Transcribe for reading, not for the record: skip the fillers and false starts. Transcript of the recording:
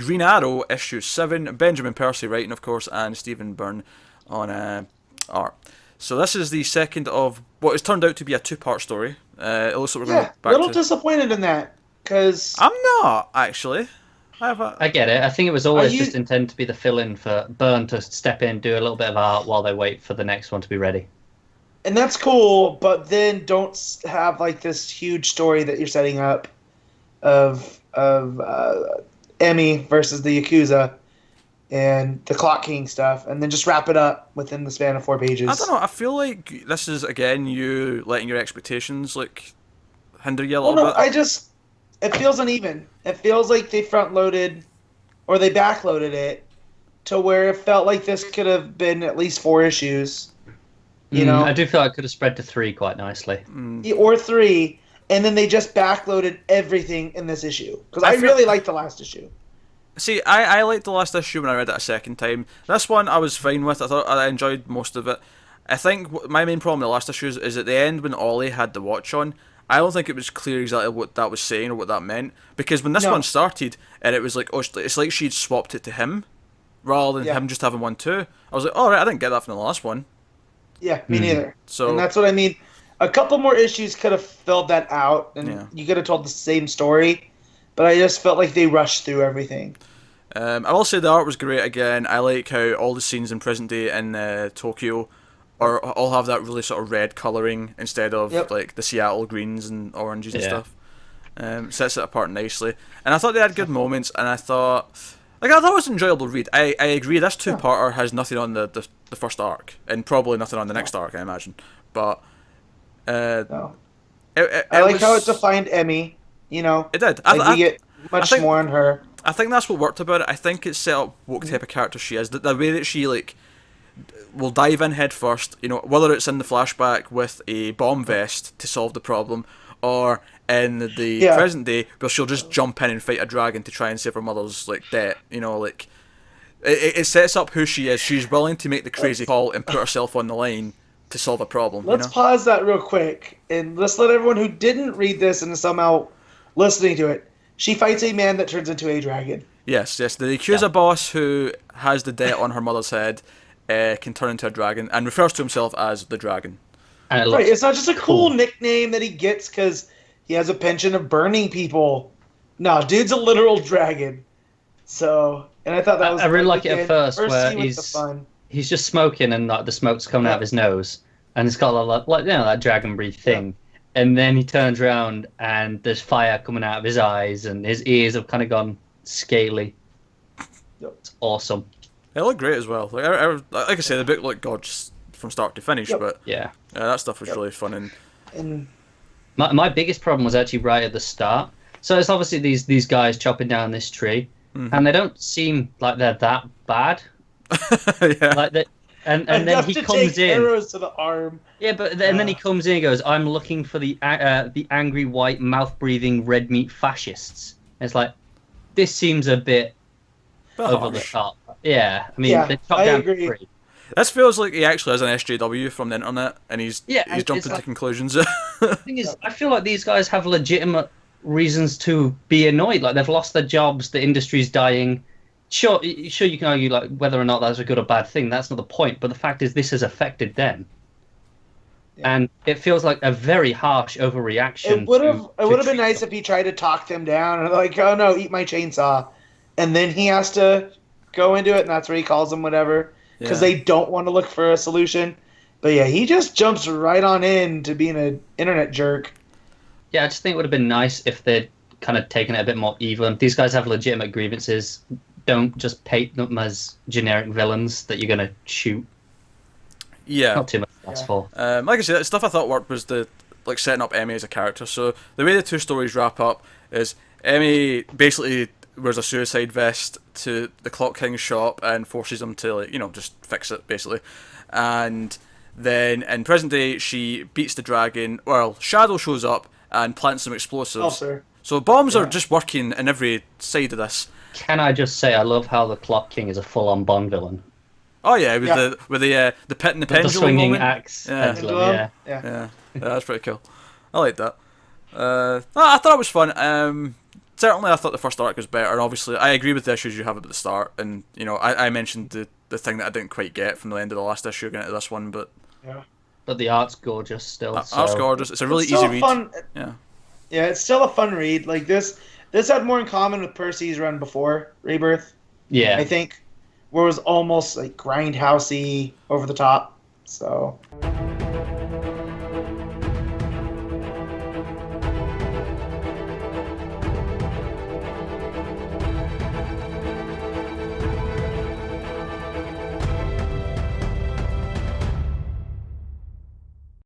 Green Arrow issue 7. Benjamin Percy writing, of course, and Stephen Byrne on art. So this is the second of what has turned out to be a 2-part story. It looks like we're going back little to... disappointed in that, because I'm not, actually. I get it. I think it was always just intended to be the fill-in for Byrne to step in, do a little bit of art while they wait for the next one to be ready. And that's cool, but then don't have like this huge story that you're setting up of Emmy versus the Yakuza and the Clock King stuff, and then just wrap it up within the span of 4 pages. I don't know. I feel like this is again you letting your expectations like hinder you a little bit. It feels uneven. It feels like they front loaded or they back loaded it to where it felt like this could have been at least 4 issues. You know, I do feel like it could have spread to 3 quite nicely, or 3, and then they just backloaded everything in this issue because I really liked the last issue. See, I liked the last issue when I read it a second time. This one I was fine with. I thought I enjoyed most of it. I think my main problem with the last issue is at the end when Ollie had the watch on. I don't think it was clear exactly what that was saying or what that meant, because when this one started and it was like, oh, it's like she'd swapped it to him rather than him just having one too. I was like, all right, I didn't get that from the last one. Yeah, me neither. So, and that's what I mean. A couple more issues could have filled that out, and you could have told the same story, but I just felt like they rushed through everything. I will say the art was great again. I like how all the scenes in present day in Tokyo all have that really sort of red colouring instead of like the Seattle greens and oranges and stuff. Sets it apart nicely. And I thought they had good moments, and I thought it was an enjoyable read. I agree, this 2-parter has nothing on the first arc, and probably nothing on the next arc, I imagine. But I like how it defined Emmy, you know. It did. We get much more on her. I think that's what worked about it. I think it set up what type of character she is. The way that she will dive in head first, you know, whether it's in the flashback with a bomb vest to solve the problem, or in the present day where she'll just jump in and fight a dragon to try and save her mother's debt. You know, it sets up who she is. She's willing to make the crazy call and put herself on the line to solve a problem. Let's pause that real quick and let's let everyone who didn't read this and is somehow listening to it. She fights a man that turns into a dragon. Yes. The Yakuza boss who has the debt on her mother's head can turn into a dragon and refers to himself as the dragon. And it's not just a cool nickname that he gets because he has a penchant of burning people. No, dude's a literal dragon. So, and I thought that was... I really like it at first where he's just smoking and the smoke's coming out of his nose. And it's got that dragon breathe thing. And then he turns around and there's fire coming out of his eyes and his ears have kind of gone scaly. It's awesome. It looked great as well. Like I say, the book looked gorgeous from start to finish, but that stuff was really fun. And my biggest problem was actually right at the start. So it's obviously these guys chopping down this tree, and they don't seem like they're that bad. And then he comes in. Arrows to the arm. Yeah, but then he comes in and goes, "I'm looking for the angry white mouth breathing red meat fascists." And it's like, this seems a bit over the top. Yeah, I mean, they chopped down tree. This feels like he actually has an SJW from the internet, and he's jumping to conclusions. The thing is, I feel like these guys have legitimate reasons to be annoyed. Like, they've lost their jobs, the industry's dying. Sure, you can argue whether or not that's a good or bad thing. That's not the point. But the fact is, this has affected them, and it feels like a very harsh overreaction. It would have been nice if he tried to talk them down, and like, oh no, eat my chainsaw, and then he has to go into it, and that's where he calls them whatever. Because they don't want to look for a solution. But yeah, he just jumps right on in to being an internet jerk. Yeah, I just think it would have been nice if they'd kind of taken it a bit more even. These guys have legitimate grievances. Don't just paint them as generic villains that you're going to shoot. Yeah. Not too much to ask for. Like I said, the stuff I thought worked was setting up Emmy as a character. So the way the two stories wrap up is Emmy basically wears a suicide vest to the Clock King's shop and forces him to just fix it basically, and then in present day she beats the dragon. Well, Shadow shows up and plants some explosives. So bombs are just working in every side of this. Can I just say I love how the Clock King is a full-on Bond villain. Oh yeah, with the pit and the pendulum, the swinging moment. Axe. Yeah, that's pretty cool. I like that. I thought it was fun. certainly I thought the first arc was better, and obviously I agree with the issues you have at the start, and you know I mentioned the thing that I didn't quite get from the end of the last issue getting into this one, but yeah. But the art's gorgeous still. Art's gorgeous. It's a really easy read. Yeah. Yeah, it's still a fun read. Like this had more in common with Percy's run before Rebirth. Yeah. I think, where it was almost like grindhousey, over the top. So